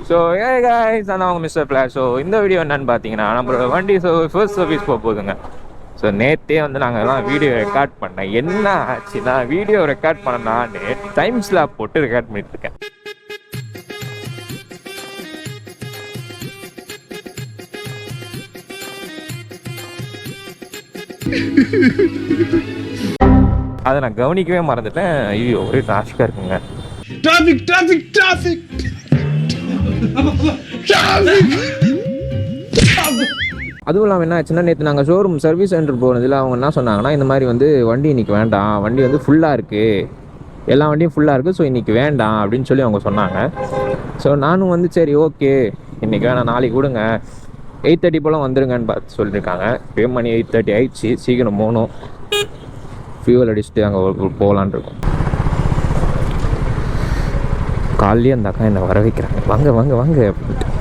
So guys, நான் அவங்க mister flash. So இந்த வீடியோ என்னன்னு பார்த்தீங்கன்னா, நம்மளோட வண்டி ஃபர்ஸ்ட் சர்வீஸ் போகுதுங்க. ஸோ நேற்றே வந்து நாங்கள் எல்லாம் வீடியோ ரெக்கார்ட் பண்ணேன். என்ன ஆச்சு, நான் வீடியோ ரெக்கார்ட் பண்ணான்னு டைம் ஸ்லாப் போட்டு ரெக்கார்ட் பண்ணிட்டு இருக்கேன். அதை நான் கவனிக்கவே மறந்துட்டேன். ஐயோ ஒரே டிராஃபிக்காக இருக்குங்க. அதுவும் இல்லாமல் என்ன ஆச்சுன்னா, நேற்று நாங்கள் ஷோரூம் சர்வீஸ் சென்டர் போனதில் அவங்க என்ன சொன்னாங்கன்னா, இந்த மாதிரி வந்து வண்டி இன்றைக்கி வேண்டாம், வண்டி வந்து ஃபுல்லாக இருக்குது, எல்லா வண்டியும் ஃபுல்லாக இருக்குது, ஸோ இன்றைக்கி வேண்டாம் அப்படின்னு சொல்லி அவங்க சொன்னாங்க. ஸோ நானும் வந்து சரி ஓகே இன்றைக்கி வேணாம், நாளைக்கு கொடுங்க, 8:30 போல் வந்துருங்கன்னு பார்த்து சொல்லியிருக்காங்க. பே மணி 8:30 ஆயிடுச்சு, சீக்கிரம் போகணும், ஃபியூவல் அடிச்சுட்டு அங்கே போகலான் இருக்கோம். காலையே அந்த அக்கா என்னை வர வைக்கிறாங்க, வாங்க வாங்க வாங்க அப்படின்ட்டு.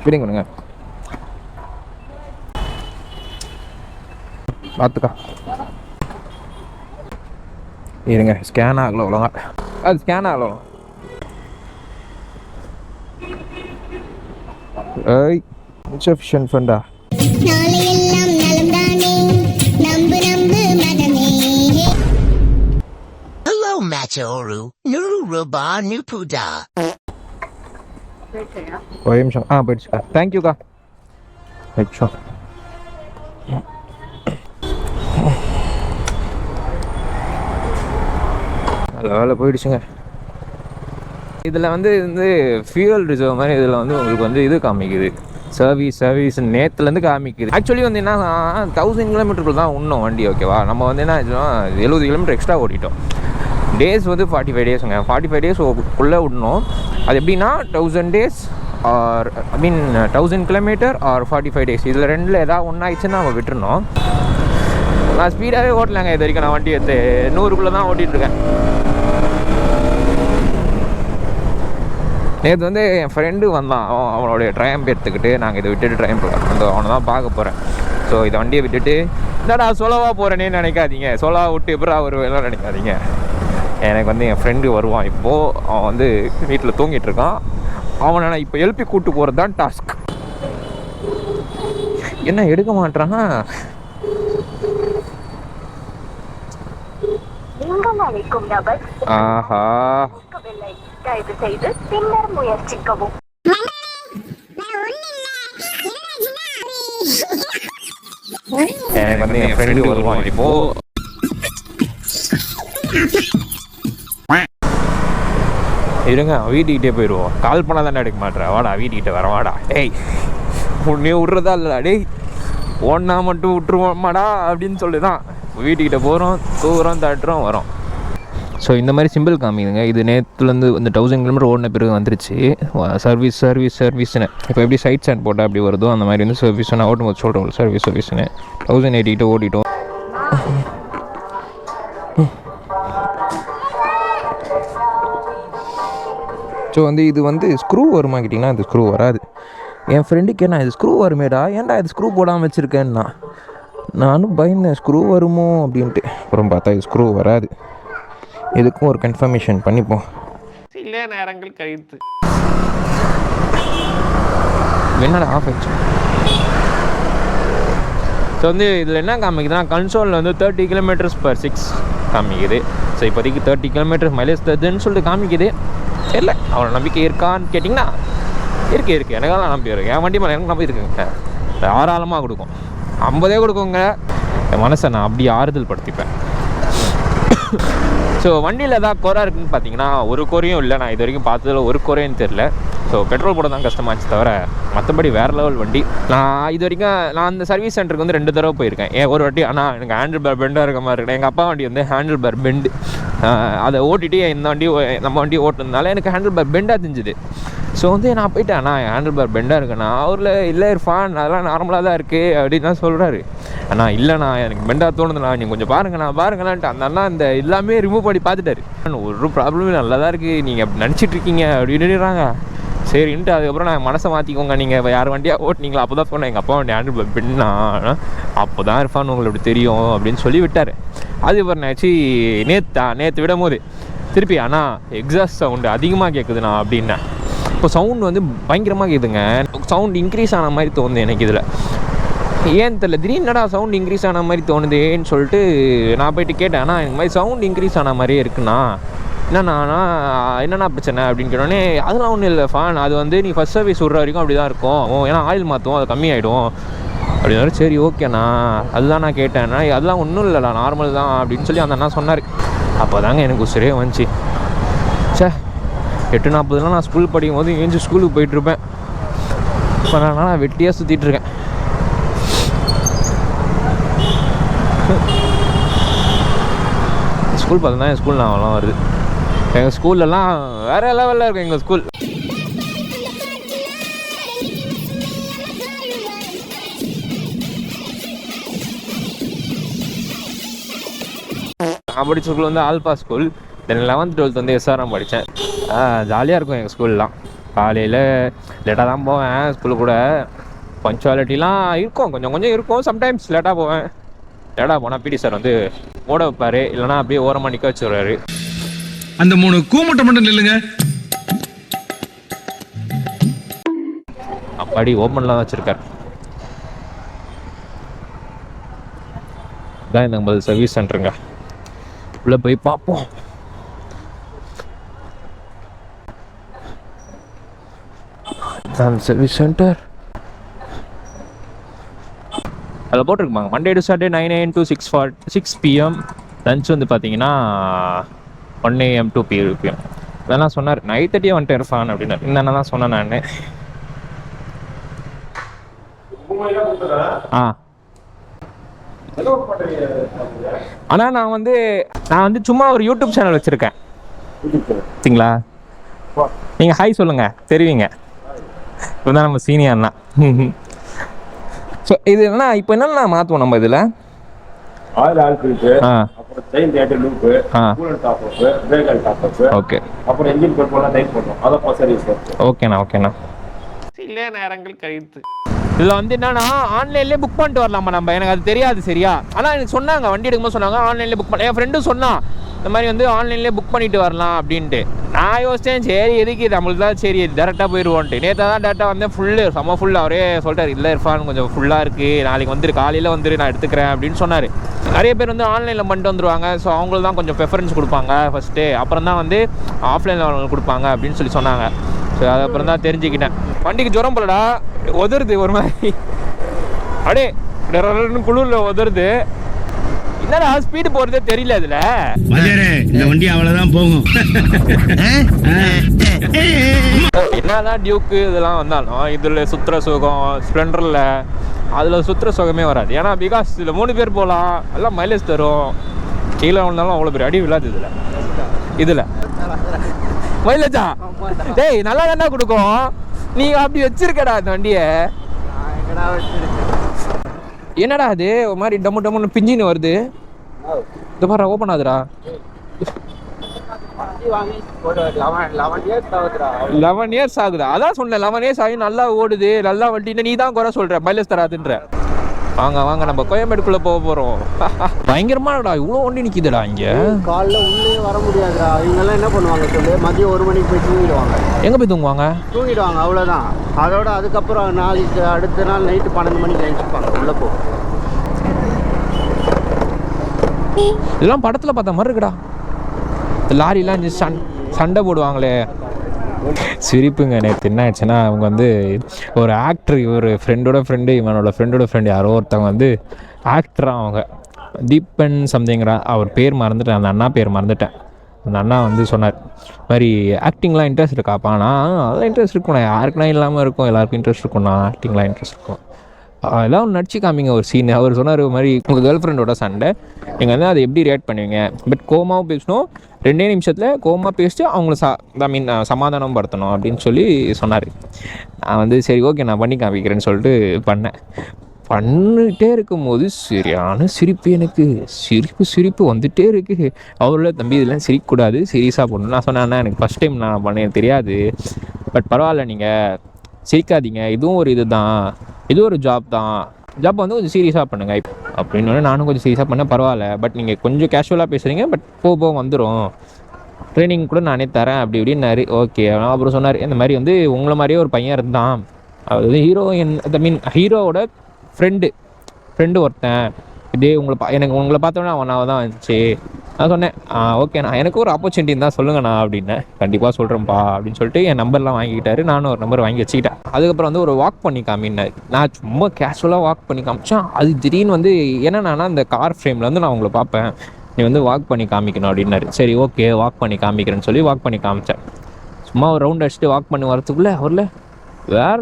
பிடிங்க கொடுங்க பார்த்துக்கா. இருங்க, ஸ்கேன் ஆகல அவ்வளோங்க, அது ஸ்கேன் ஆகல. ஏய் insufficient ஃபண்டா. Hello, Machoru. Nuru Roba Nupuda. ஒரு நிமிஷம். போயிடுச்சுக்கா, தேங்க்யூக்கா. நிமிஷம். நல்ல வேலை போயிடுச்சுங்க. இதில் வந்து ஃபியூவல் ரிசர்வ் மாதிரி இதில் வந்து உங்களுக்கு வந்து இது காமிக்குது, சர்வீஸ் நேற்றுலேருந்து காமிக்குது. ஆக்சுவலி வந்து என்ன 1000 கிலோமீட்டருக்குள்ள தான் இன்னும் வண்டி, ஓகேவா. நம்ம வந்து என்ன ஆச்சுன்னா 70 கிலோமீட்டர் எக்ஸ்ட்ரா ஓட்டிட்டோம். டேஸ் வந்து 45 டேஸுங்க. 45 டேஸ் உள்ளே விடணும். அது எப்படின்னா 1000 days or 1000 kilometre or 45 days, இதில் ரெண்டில் ஏதாவது ஒன்றாயிடுச்சுன்னா நம்ம விட்டுருணும். நான் ஸ்பீடாகவே ஓட்டலாங்க, இது வரைக்கும் நான் வண்டி எடுத்து 100குள்ளே தான் ஓட்டிகிட்ருக்கேன். நேற்று வந்து என் ஃப்ரெண்டு வந்தான், அவனுடைய ட்ரையம்ப் எடுத்துக்கிட்டு நாங்கள் இதை விட்டுட்டு ட்ரையம்ப் வந்து அவனை தான் பார்க்க போகிறேன். ஸோ இதை வண்டியை விட்டுட்டு என்னடா சோலோவாக போகிறேனே நினைக்காதீங்க, சோலோவாக விட்டு எப்போ ஒரு வேலை நினைக்காதீங்க. எனக்கு வந்து என் ஃப்ரெண்டு வருவான், இப்போது அவன் வந்து வீட்டில் தூங்கிட்டு இருக்கான். அவனை நான் இப்போ எழுப்பி கூப்பிட்டு போகிறது தான் டாஸ்க். என்ன எடுக்க மாட்டான். ஆஹா, பின்னர் முயற்சிக்கவும். எனக்கு வந்து என் ஃப்ரெண்டு வருவான் இப்போ. இருங்க, வீட்டுக்கிட்டே போயிடுவோம். கால் பண்ணால் தானே எடுக்க மாட்டேன். வாடா வீட்டுக்கிட்ட வர, வாடா. டேய் உன்னே விட்றதா இல்லைடா, டேய் ஒன்றா மட்டும் விட்டுருவோம்மாடா அப்படின்னு சொல்லி தான் வீட்டுக்கிட்ட போகிறோம், தூரம் தட்டுறோம், வரோம். ஸோ இந்த மாதிரி சிம்பிள் காமிக்குதுங்க. இது நேற்றுலேருந்து இந்த 1000 கிலோமீட்டர் ஓடின பிறகு வந்துருச்சு சர்வீஸ்னு. இப்போ எப்படி சைட் ஸ்டாண்ட் போட்டால் அப்படி வருதோ அந்த மாதிரி வந்து சர்வீஸ். நான் ஓட்டும் போது சொல்கிறோம் சர்வீஸ்னு 1080 ஓடிட்டோம். ஸோ வந்து இது வந்து ஸ்க்ரூ வருமா கேட்டிங்கன்னா, இது ஸ்க்ரூ வராது. என் ஃப்ரெண்டுக்கு என்ன இது ஸ்க்ரூ வருமேடா, ஏன்டா இது ஸ்க்ரூ போடாமல் வச்சுருக்கேன்னா நானும் பயந்தேன் ஸ்க்ரூ வருமோ அப்படின்ட்டு. அப்புறம் பார்த்தா இது ஸ்க்ரூ வராது. இதுக்கும் ஒரு கன்ஃபர்மேஷன் பண்ணிப்போம். சில நேரங்கள் கழித்து என்னடா ஆஃப் ஆச்சு. ஸோ வந்து இதில் என்ன காமிக்குதுன்னா, கன்சோலில் வந்து 30 km/6 காமிக்குது. ஸோ இப்போதைக்கு 30 km மைலேஜ் தருதுன்னு சொல்லிட்டு காமிக்குது. இல்லை அவ்வளோ நம்பிக்கை இருக்கான்னு கேட்டிங்கன்னா இருக்குது. எனக்கெல்லாம் நம்பி இருக்குது. என் வண்டி மேலே எனக்கு நம்பி இருக்குங்க. தாராளமாக கொடுக்கும், 50 கொடுக்குங்க. என் மனசை நான் அப்படி ஆறுதல் படுத்திப்பேன். ஸோ வண்டியில் ஏதாவது குறை இருக்குதுன்னு பார்த்தீங்கன்னா, ஒரு குறையும் இல்லை. நான் இது வரைக்கும் பார்த்ததில் ஒரு குறையும் தெரில. ஸோ பெட்ரோல் போட தான் கஷ்டமாச்சு தவிர மற்றபடி வேறு லெவல் வண்டி. நான் இது வரைக்கும் அந்த சர்வீஸ் சென்டருக்கு வந்து 2 தடவை போயிருக்கேன். ஒரு வாட்டி ஆனால் எனக்கு ஹேண்டில் பேர் பெண்டாக இருக்க மாதிரி இருக்கேன். எங்கள் அப்பா வண்டி வந்து ஹேண்டில் பேர் பெண்டு, அதை ஓட்டிட்டு இந்த வண்டி நம்ம வண்டி ஓட்டுனதுனால எனக்கு ஹேண்டில் பேர் பெண்டாக தெரிஞ்சுது. ஸோ வந்து நான் போயிட்டேன், அண்ணா ஹேண்டில் பார் பெண்டாக இருக்குண்ணா. அவரில் இல்லை இர்ஃபான் அதெல்லாம் நார்மலாக தான் இருக்குது அப்படின்னு தான் சொல்கிறாரு. அண்ணா இல்லைண்ணா எனக்கு பெண்டாக தோணுதுண்ணா, நீங்கள் கொஞ்சம் பாருங்கண்ணா பாருங்கண்ணான்ட்டு அந்த அண்ணா இந்த எல்லாமே ரிமூவ் பண்ணி பார்த்துட்டாரு. ஒரு ப்ராப்ளமே நல்லா தான் இருக்குது, நீங்கள் அப்படி நினச்சிட்ருக்கீங்க அப்படின்னுறாங்க. சரின்ட்டு அதுக்கப்புறம் நான் மனசை மாற்றிக்கோங்க, நீங்கள் யார் வண்டியாக ஓட்டினீங்களா அப்போ தான் சொன்னேன் எங்கள் அப்பா வண்டி ஹேண்டில் பார் பெண்ணா, அப்போ தான் இர்ஃபான் உங்களுக்கு அப்படி தெரியும் அப்படின்னு சொல்லி விட்டார். அது அப்புறம் ஆச்சு நேற்று விடும் போது திருப்பி அண்ணா எக்ஸாஸ்ட் சவுண்டு அதிகமாக கேட்குதுண்ணா அப்படின்னேன். இப்போ சவுண்ட் வந்து பயங்கரமாக கேட்குதுங்க. சவுண்ட் இன்க்ரீஸ் ஆன மாதிரி தோணுது எனக்கு இதில். ஏன்னு தெரியல, திடீர்னு என்னடா சவுண்ட் இன்க்ரீஸ் ஆன மாதிரி தோணுதேன்னு சொல்லிட்டு நான் போயிட்டு கேட்டேன். ஆனால் எனக்கு மாதிரி சவுண்ட் இன்க்ரீஸ் ஆன மாதிரியே இருக்குண்ணா, என்னண்ணா பிரச்சனை அப்படின்னு கேட்டோடனே, அதெல்லாம் ஒன்றும் இல்லை ஃபேன், அது வந்து நீ ஃபஸ்ட் சர்வீஸ் விட்ற வரைக்கும் அப்படி தான் இருக்கும், ஏன்னா ஆயில் மாற்றுவோம், அது கம்மியாயிடும் அப்படின்னாரு. சரி ஓகேண்ணா, அதுதான் நான் கேட்டேன்னா, அதெல்லாம் ஒன்றும் இல்லைண்ணா நார்மல் தான் அப்படின்னு சொல்லி அந்த அண்ணா சொன்னார். அப்போ தாங்க எனக்கு உசுரே வந்துச்சு. சே 8:40 நான் ஸ்கூல் படிக்கும் போது ஏஞ்சி ஸ்கூலுக்கு போயிட்டுருப்பேன். இப்போ நான் வெட்டியாக சுற்றிட்டுருக்கேன். ஸ்கூல் பார்த்தா என் ஸ்கூல் நாவெல்லாம் வருது. எங்கள் ஸ்கூல்லலாம் வேறு லெவலில் இருக்கும் எங்கள் ஸ்கூல். நான் படித்த ஸ்கூல் வந்து ஆல்பா ஸ்கூல். தென் 11th 12th வந்து எஸ்ஆர்எம் படித்தேன். ஜாலியாக இருக்கும் எங்கள் ஸ்கூல்லாம். காலையில் லேட்டாக தான் போவேன் ஸ்கூலுக்கு கூட. பங்க்சுவாலிட்டிலாம் இருக்கும், கொஞ்சம் கொஞ்சம் இருக்கும். சம்டைம்ஸ் லேட்டாக போவேன். லேட்டாக போனால் பிடி சார் வந்து ஓட வைப்பார், இல்லைனா அப்படியே ஓரமாக நிற்க வச்சுருவாரு. அந்த 3 கூமட்டை மட்டும் நில்லுங்க. அப்படி ஓப்பன்லாம் வச்சுருக்கார். இதான் இந்த 50 சர்வீஸ் சென்டருங்க. உள்ளே போய் பார்ப்போம். சர்வீஸ் சென்டர் அதில் போட்டிருக்குமாங்க. Monday to Saturday 9 AM to 6 PM. Lunch வந்து பார்த்தீங்கன்னா 1 AM to 2 PM. இதெல்லாம் சொன்னார். 9:30 வந்துட்டு இருப்பான் அப்படின்னாரு. இந்த தான் சொன்னேன் நான். ஆனால் நான் வந்து சும்மா ஒரு யூடியூப் சேனல் வச்சுருக்கேன். சரிங்களா, நீங்கள் ஹாய் சொல்லுங்கள், தெரிவிங்க. இப்போ தான் நம்ம சீனியர்னா. ஸோ இது என்ன இப்போ என்னென்ன மாற்றுவோம் நம்ம இதில்? ஆயில் ஃபில்ட்ரு, அப்புறம் chain rata loop, cooler top up, brake oil top up. Okay. அப்புறம் என்ஜின் பெட்ரோல்லாம் டைட் பண்ணுவோம். அதான் சர்வீஸ். ஓகேண்ணா. சில நேரங்கள் கழித்து இதில் வந்து என்னன்னா ஆன்லைன்லேயே புக் பண்ணிட்டு வரலாமா நம்ம? எனக்கு அது தெரியாது சரியா. ஆனால் எனக்கு சொன்னாங்க, வண்டி எடுக்கும்போது சொன்னாங்க ஆன்லைன்லேயே புக் பண்ண. என் ஃப்ரெண்டும் சொன்னான் இந்த மாதிரி வந்து ஆன்லைன்லேயே புக் பண்ணிட்டு வரலாம் அப்படின்ட்டு. நான் யோசித்தேன், சரி எதுக்கு நம்மளுக்கு தான், சரி டேரெக்டாக போயிடுவோன்ட்டு. நேற்று தான் டேரெக்டாக வந்தேன். செம்ம ஃபுல்லாக அவரே சொல்லிட்டார், இல்லை இர்ஃபான் கொஞ்சம் ஃபுல்லாக இருக்குது, நாளைக்கு வந்துரு, காலையில் வந்துரு, நான் எடுத்துக்கிறேன் அப்படின்னு சொன்னார். நிறைய பேர் வந்து ஆன்லைனில் பண்ணிட்டு வந்துடுவாங்க. ஸோ அவங்களுக்கு தான் கொஞ்சம் ப்ரெஃபரன்ஸ் கொடுப்பாங்க ஃபஸ்ட்டு, அப்புறம் தான் வந்து ஆஃப்லைனில் அவங்களுக்கு கொடுப்பாங்க அப்படின்னு சொல்லி சொன்னாங்க. ஸோ அது அப்புறம் தான் தெரிஞ்சுக்கிட்டேன். வண்டிக்கு ஜுரம் போலடா, உதருது ஒரு மாதிரி, அப்படியே குளிரில் உதருது. என்னடா ஸ்பீடு போகிறதே தெரியல இதில். இந்த வண்டி அவ்வளோதான் போகும். என்னதான் டியூக்கு இதெல்லாம் வந்தாலும் இதில் சுற்றுற சுகம் ஸ்ப்ளெண்டரில் அதில் சுற்றுற சுகமே வராது. ஏன்னா பிகாஸ் இதில் 3 பேர் போகலாம், எல்லாம் மைலேஜ் தரும். கீழே வந்தாலும் அவ்வளோ பெரிய அடி விழாது இதில் மைலேஜா. டேய் நல்லா தானே கொடுக்கும். நீங்கள் அப்படி வச்சிருக்கடா அந்த வண்டியை. என்னடா அது ஒரு மாதிரி டம்முன்னு பிஞ்சின்னு வருது. இந்த பாரு ஓப்பன் ஆகுதுடா. 11 இயர்ஸ் ஆகுதா? அதான் சொன்னேன் 11 இயர்ஸ் ஆகி நல்லா ஓடுது, நல்லா வண்டின்னு நீ தான் குறை சொல்கிற, மைலேஜ் தராதுன்ற. வாங்க நம்ம கோயம்பேடுக்குள்ளே போக போகிறோம். பயங்கரமாடா இவ்வளோ வண்டி நிற்கிதுடா இங்கே. காலைல உள்ளே வர முடியாதுடா. இவங்கெல்லாம் என்ன பண்ணுவாங்க சொல்லு, மதியம் 1 மணிக்கு போய் தூங்கிடுவாங்க. எங்கே போய் தூங்குவாங்க? தூங்கிடுவாங்க, அவ்வளோதான். அதோட அதுக்கப்புறம் நாளைக்கு அடுத்த நாள் நைட்டு 12 மணிக்கு எழுந்திருப்பாங்க. உள்ளே போ. இதெல்லாம் படத்தில் பார்த்த மாதிரி இருக்குடா. லாரிலாம் சண்டை போடுவாங்களே, சிரிப்புங்க. நேற்று என்ன ஆயிடுச்சுன்னா, அவங்க வந்து ஒரு ஆக்டர், இவர் ஃப்ரெண்டோட ஃப்ரெண்டு, இவனோட ஃப்ரெண்டோட ஃப்ரெண்டு யாரோ ஒருத்தவங்க வந்து ஆக்டராக, அவங்க தீபன் சம்திங்கிறா, அவர் பேர் மறந்துட்டேன், அந்த அண்ணா பேர் மறந்துட்டேன். அந்த அண்ணா வந்து சொன்னார், இது மாதிரி ஆக்டிங்லாம் இன்ட்ரெஸ்ட் இருக்காப்பாண்ணா. அதெல்லாம் இன்ட்ரெஸ்ட் இருக்குண்ணா, யாருக்குனா இல்லாமல் இருக்கும், எல்லாருக்கும் இன்ட்ரெஸ்ட் இருக்குண்ணா, ஆக்டிங்லாம் இன்ட்ரெஸ்ட் இருக்கும். எல்லாம் ஒன்று நடிச்சு காமிங்க ஒரு சீன். அவர் சொன்னார், இது மாதிரி உங்கள் கேர்ள் ஃப்ரெண்டோட சண்டை, நீங்கள் வந்து அதை எப்படி ரியாக்ட் பண்ணுவீங்க, பட் கோமாவும் பேசணும், 2 நிமிஷத்தில் கோமா பேசிட்டு அவங்கள சமாதானம் படுத்தணும் அப்படின்னு சொல்லி சொன்னார். நான் வந்து சரி ஓகே நான் பண்ணி காமிக்கிறேன்னு சொல்லிட்டு பண்ணிகிட்டே இருக்கும்போது சரியான சிரிப்பு, எனக்கு சிரிப்பு வந்துகிட்டே இருக்குது. அவரோட தம்பி இதெல்லாம் சிரிக்கக்கூடாது, சீரியஸாக போடணும். நான் சொன்னேன், எனக்கு ஃபஸ்ட் டைம் நான் பண்ணேன் தெரியாது, பட் பரவாயில்ல நீங்கள் சிரிக்காதீங்க, இதுவும் ஒரு இது ஒரு ஜாப் வந்து கொஞ்சம் சீரியஸாக பண்ணுங்க அப்படின்னு. நானும் கொஞ்சம் சீரியஸாக பண்ணேன், பரவாயில்ல, பட் நீங்கள் கொஞ்சம் கேஷுவலாக பேசுகிறீங்க, பட் போக வந்துடும் ட்ரைனிங் கூட நானே தரேன் அப்படி இப்படின்னாரு. ஓகே. அப்புறம் சொன்னார் இந்த மாதிரி வந்து உங்களை மாதிரியே ஒரு பையன் இருந்தான், அதாவது ஹீரோயின் ஐ மீன் ஹீரோவோட ஃப்ரெண்டு ஒருத்தன், இதே எனக்கு உங்களை பார்த்தோன்னே அவனாக தான் இருந்துச்சு. நான் சொன்னேன் ஓகேண்ணா எனக்கு ஒரு ஆப்பர்ச்சுனிட்டி இருந்தால் சொல்லுங்கண்ணா அப்படின்னேன். கண்டிப்பாக சொல்கிறேன்ப்பா அப்படின்னு சொல்லிட்டு என் நம்பர்லாம் வாங்கிக்கிட்டாரு. நானும் ஒரு நம்பர் வாங்கி வச்சுக்கிட்டேன். அதுக்கப்புறம் வந்து ஒரு வாக் பண்ணி காமினார். நான் சும்மா கேஷுவலாக வாக் பண்ணி காமிச்சேன். அது திடீர்னு வந்து என்னென்னா அந்த கார் ஃப்ரேமில் வந்து நான் உங்களை பார்ப்பேன், நீ வந்து வாக் பண்ணி காமிக்கணும் அப்படின்னாரு. சரி ஓகே வாக் பண்ணி காமிக்கிறேன்னு சொல்லி வாக் பண்ணி காமிச்சேன். சும்மா ஒரு ரவுண்ட் அடிச்சுட்டு வாக் பண்ணி வரத்துக்குள்ளே அவரில் வேற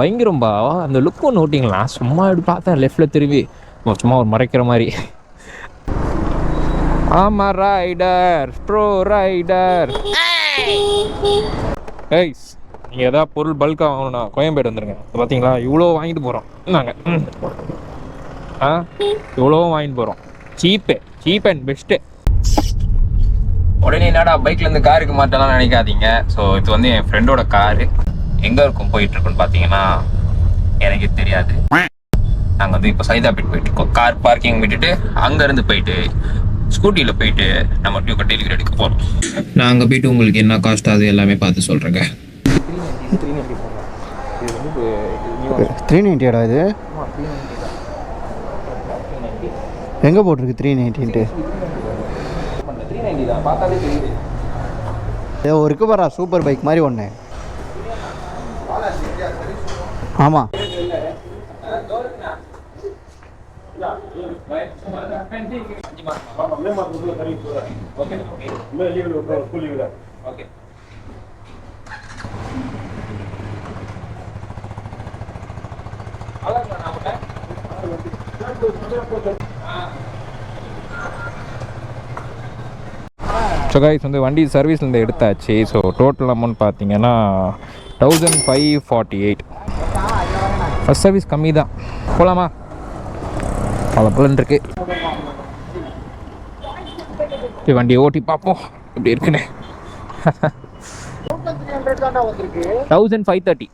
பயங்கரம்பா அந்த லுக் ஒன்று ஓட்டிங்களா. சும்மா இப்படி பார்த்தேன் லெஃப்டில் திரும்பி சும்மா ஒரு மறைக்கிற மாதிரி. ஆமாம் ரைடர் ப்ரோ ரைடர். கைஸ் நீங்கள் எதாவது பொருள் பல்காக வாங்கணும்னா கோயம்பேடு வந்துடுங்க. பார்த்தீங்களா இவ்வளோ வாங்கிட்டு போகிறோம் நாங்கள். இவ்வளோ வாங்கிட்டு போகிறோம். Cheap and best. உடனே என்னடா பைக்லேருந்து காருக்கு மாட்டலாம் நினைக்காதீங்க. ஸோ இது வந்து என் ஃப்ரெண்டோட காரு. எங்கே இருக்கும் போயிட்டுருக்குன்னு பார்த்தீங்கன்னா எனக்கு தெரியாது. நாங்கள் வந்து இப்போ சைதாபேட் போயிட்டுருக்கோம். கார் பார்க்கிங் விட்டுட்டு அங்கேருந்து போயிட்டு ஸ்கூட்டியில் போயிட்டு நம்ம டியூ டெலிவரி எடுக்க போகிறோம். நான் அங்கே போயிட்டு உங்களுக்கு என்ன காஸ்ட் அது எல்லாமே பார்த்து சொல்கிறேங்க. 390 இது எங்கே போட்டிருக்கு 390? இருக்கு பாரா சூப்பர் பைக் மாதிரி ஒன்று. ஆமாம் ஸோ கைஸ் வந்து வண்டி சர்வீஸ்லேருந்து எடுத்தாச்சு. ஸோ டோட்டல் அமௌண்ட் பார்த்தீங்கன்னா 1548. ஃபஸ்ட் சர்வீஸ் கம்மி தான். போகலாமா? பலன் இருக்கு. வண்டியை ஓட்டி பார்ப்போம் இப்படி இருக்குன்னு. 1530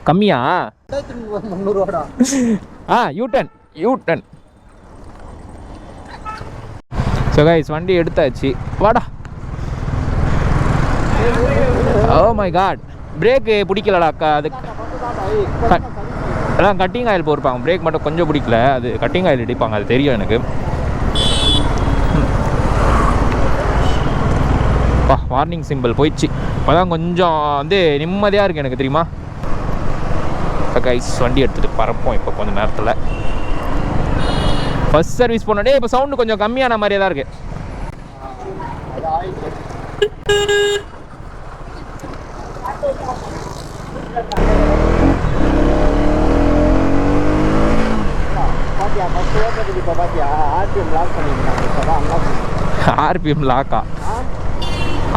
கம்மியா? யூட்டன். ஸோ கைஸ் வண்டி எடுத்தாச்சு. வாடா. ஓ மை காட், பிரேக்கு பிடிக்கலடா அக்கா. அது அதான் கட்டிங் ஆயில் போயிருப்பாங்க, பிரேக் மட்டும் கொஞ்சம் பிடிக்கல. அது கட்டிங் ஆயில் அடிப்பாங்க, அது தெரியும் எனக்கு. வார்னிங் சிம்பிள் போயிடுச்சு. அப்போதான் கொஞ்சம் வந்து நிம்மதியாக இருக்குது எனக்கு தெரியுமா. கைஸ் வண்டி எடுத்துகிட்டு பறப்போம் இப்போ கொஞ்சம் நேரத்தில். ஃபஸ்ட் சர்வீஸ் போனோடே இப்போ சவுண்டு கொஞ்சம் கம்மியான மாதிரியே தான் இருக்குது.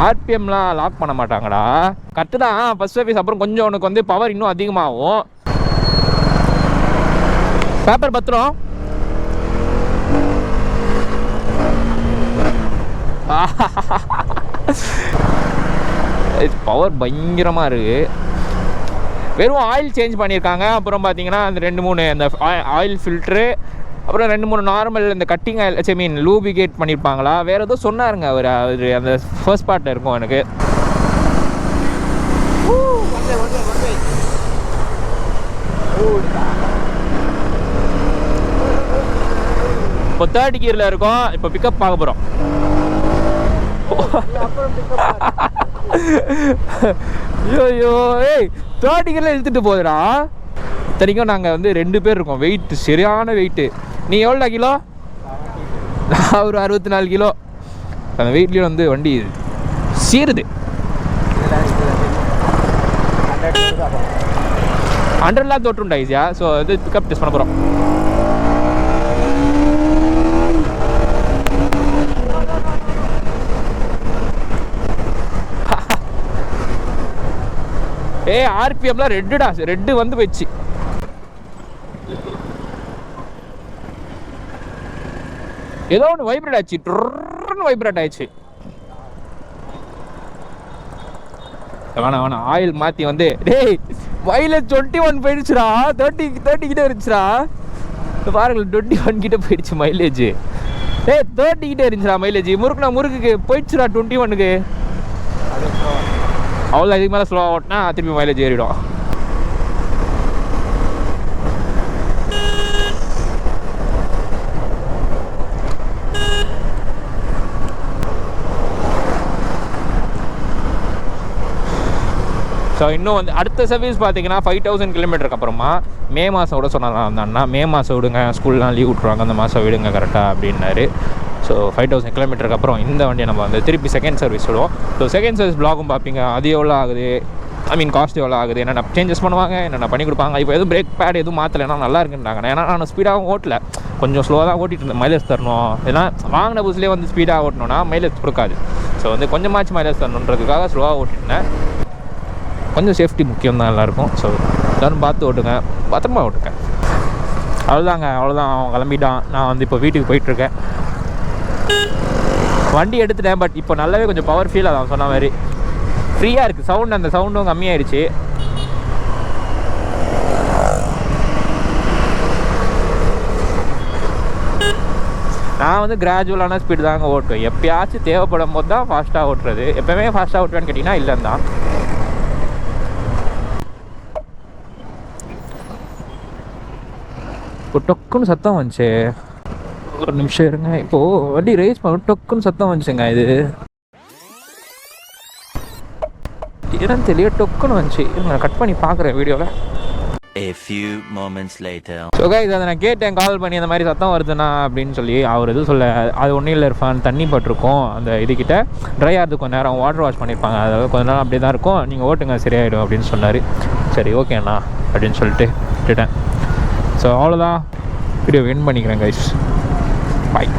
ஆர்பிஎம்லாம் லாக் பண்ண மாட்டாங்கடா. கரெக்டு தான் ஃபர்ஸ்ட் சர்வீஸ். அப்புறம் கொஞ்சம் உனக்கு வந்து பவர் இன்னும் அதிகமாகும். பேப்பர் பத்திரம். பவர் பயங்கரமாக இருக்குது. வெறும் ஆயில் சேஞ்ச் பண்ணியிருக்காங்க. அப்புறம் பார்த்தீங்கன்னா அந்த 2-3 அந்த ஆயில் ஃபில்ட்ரு, அப்புறம் 2-3 நார்மல் இந்த கட்டிங் ஆயில் லூபிகேட் பண்ணியிருப்பாங்களா. வேறு ஏதோ சொன்னாருங்க அவர் அந்த ஃபர்ஸ்ட் பார்ட்டில் இருக்கும் எனக்கு. இப்போ 30 கியரில் இருக்கும். இப்போ பிக்கப் பார்க்க போகிறோம். ஐயோ ஏய் 30 கிலோ இழுத்துட்டு போகுதுடா. இத்தனைக்கும் நாங்கள் வந்து 2 பேர் இருக்கோம். வெயிட் சரியான வெயிட்டு. நீ எவ்வளோ கிலோ? நான் ஒரு 64 கிலோ. அந்த வெயிட்லேயும் வந்து வண்டி சீருது. 100 தொட்டுண்டா ஈஸியா. ஸோ இது பிக்கப் டெஸ்ட் பண்ண போகிறோம். ஆர்பிஎம்லாம் ரெட்டு வந்து போயிடுச்சு. ஏதோ ஒன்று வைப்ரேட் ஆச்சு, ட்ருன்னு வைப்ரேட் ஆயிடுச்சு. வேணாம் ஆயில் மாற்றி வந்து டேய் மைலேஜ் 21 போயிடுச்சுடா. 30 கிட்ட இருந்துச்சுடா. பாருங்கள் 21 கிட்ட போயிடுச்சு மைலேஜ். ஏய் 30 கிட்டே இருந்துச்சுடா மைலேஜ். முறுக்குக்கு போயிடுச்சுடா 21க்கு. அவ்வளோ இதுக்கு மேலே ஸ்லோவாக ஓட்டினா திருப்பி மைலேஜ் ஏறிடும். ஸோ இன்னும் வந்து அடுத்த சர்வீஸ் பார்த்தீங்கன்னா 5000 கிலோமீட்டருக்கு அப்புறமா மே மாதம் விட சொன்னாங்க அந்த அண்ணா. மே மாதம் விடுங்க, ஸ்கூல்லாம் லீவ் விட்ருவாங்க, அந்த மாதம் விடுங்க கரெக்டாக அப்படின்னாரு. ஸோ 5000 கிலோமீட்டருக்கு அப்புறம் இந்த வண்டியை நம்ம வந்து திருப்பி செகண்ட் சர்வீஸ் விடுவோம். ஸோ செகண்ட் சர்வீஸ் ப்ளாகும் பார்ப்பீங்க. அது எவ்வளோ ஆகுது, காஸ்ட் எவ்வளோ ஆகுது, என்னென்ன சேஞ்சஸ் பண்ணுவாங்க, என்னென்ன பண்ணி கொடுப்பாங்க. இப்போ எதுவும் பிரேக் பேட் எதுவும் மாற்றலைன்னா நல்லா இருக்குன்றாங்க. ஏன்னா நான் ஸ்பீடாகவும் ஓட்டல, கொஞ்சம் ஸ்லோவாக தான் ஓட்டிகிட்டு இருந்தேன். மைலேஜ் தரணும், ஏன்னா வாங்கின புதுசுலேயே வந்து ஸ்பீடாக ஓட்டணும்னா மைலேஜ் கொடுக்காது. ஸோ வந்து கொஞ்சமாச்சும் மைலேஜ் தரணுன்றதுக்காக ஸ்லோவாக ஓட்டிருந்தேன். கொஞ்சம் சேஃப்டி முக்கியம் தான் எல்லாருக்கும். ஸோ எல்லோரும் பார்த்து ஓட்டுங்க, பத்திரமா ஓட்டுங்க. அவ்வளோதான் அவன் கிளம்பிட்டான். நான் வந்து இப்போ வீட்டுக்கு போயிட்டுருக்கேன். வண்டி எடுத்துட்டேன், பட் இப்போ நல்லாவே கொஞ்சம் பவர் ஃபீல் ஆகும். சொன்ன மாதிரி ஃப்ரீயாக இருக்குது. சவுண்ட் அந்த சவுண்டும் கம்மியாயிடுச்சு. நான் வந்து கிராஜுவலான ஸ்பீடு தாங்க ஓட்டுவேன். எப்பயாச்சும் தேவைப்படும் போது தான் ஃபாஸ்ட்டாக ஓட்டுறது. எப்போவுமே ஃபாஸ்ட்டாக ஓட்டுவேன்னு கேட்டிங்கன்னா இல்லைன்னு தான். இப்போ டொக்குன்னு சத்தம் வந்துச்சு. ஒரு நிமிஷம் இருங்க. இப்போது வண்டி ரேஸ் பண்ண டொக்குன்னு சத்தம் வந்துச்சுங்க. இது என்னன்னு தெரியல, டொக்குன்னு வந்துச்சு. நான் கட் பண்ணி பார்க்குறேன் வீடியோவில். A few moments later. So guys, அதை நான் கேட்டேன் கால் பண்ணி, அந்த மாதிரி சத்தம் வருதுண்ணா அப்படின்னு சொல்லி. அவர் எதுவும் சொல்ல, அது ஒன்றும் இல்லை இர்ஃபான், தண்ணி பட்டிருக்கும் அந்த இதுக்கிட்ட, ட்ரை ஆகிறது கொஞ்சம் நேரம் வாட்டர் வாஷ் பண்ணியிருப்பாங்க, அதாவது கொஞ்ச நேரம் அப்படியே தான் இருக்கும், நீங்கள் ஓட்டுங்க சரியாயிடும் அப்படின்னு சொன்னார். சரி ஓகேண்ணா அப்படின்னு சொல்லிட்டு விட்டுட்டேன். ஸோ அவ்வளோதான், வீடியோ வின் பண்ணிக்கிறேன் கைஸ். பாய்.